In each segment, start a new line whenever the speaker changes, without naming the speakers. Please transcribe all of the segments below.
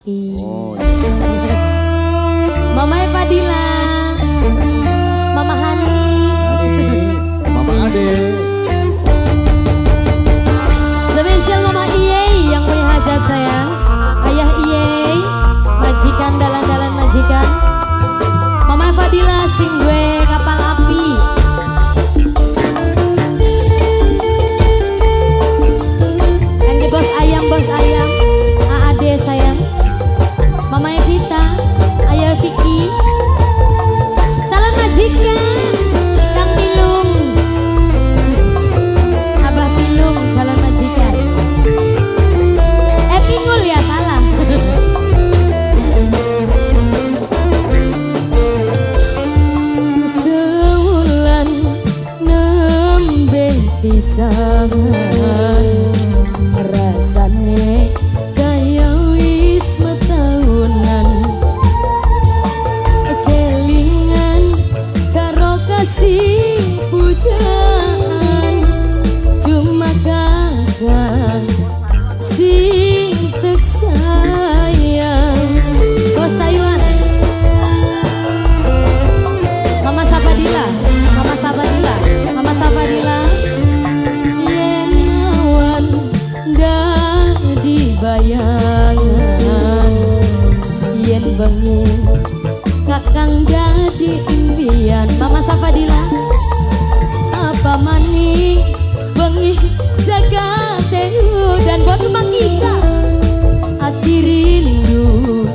Oh, iya. Mama Fadila, Mama Hani,
Mama Ade.
spesial Mama Iye yang punya hajat sayang, Ayah Iye, majikan dalan-dalan majikan, Mama Fadila sing gue kapal api. Yang bos ayam, Ade sayang. Mama Evita, Ayah Vicky, calon majikan, Kang Pilung, Abah Pilung, calon majikan. Pingul ya salah. Sewulan nembe pisangan, rasane kaya wis metahunan, kelingan karo kasih pujaan, cuma kakak sing tek sayang. Bos Taiwan, Mama Safadila, Mama Safadila, Mama Safadila, yen awan dah dibayangan, yen bengi kakang dadi impian. Mama Safadila, apa mani bengi jaga tehu dan buat rumah kita hati rindu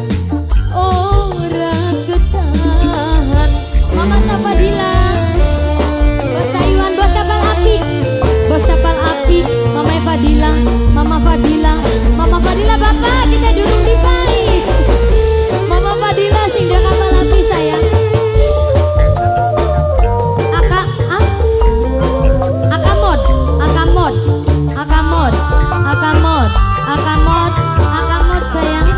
ora ketahan. Mama Safadila, Bos Taiwan, bos kapal api, bos kapal api. Mama Fadila, Mama Fadila, Mama Fadila, bapak kita duduk di pahit. Mama Fadila sing dah kapal api sayang. Akamod, Akamod, Akamod, Akamod, Akamod, Akamod sayang.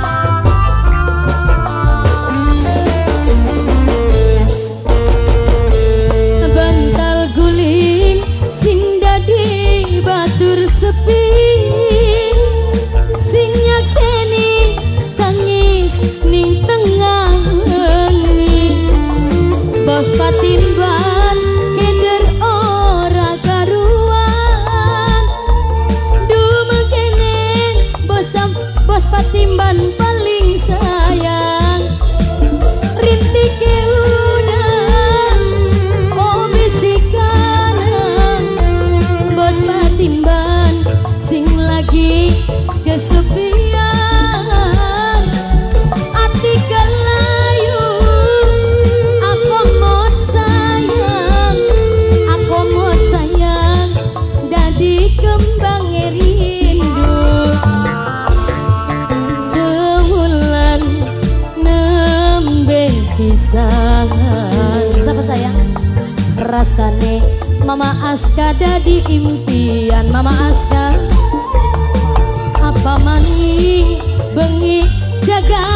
Bantal guling sing dadi batur sepi, sing nyakseni tangis ning tengah wengi. Bos Patimban keder ora karuan, dumengkene bos Patimban paling sayang. Rintike udah oh bisikan bos Patimban sing lagi kesepian, ati kalayu akomod sayang dadi kembang rindu. Sewulan nembe pisangan, siapa sayang? Rasane Mama Aska dadi impian. Mama Aska, apa mani bengi jaga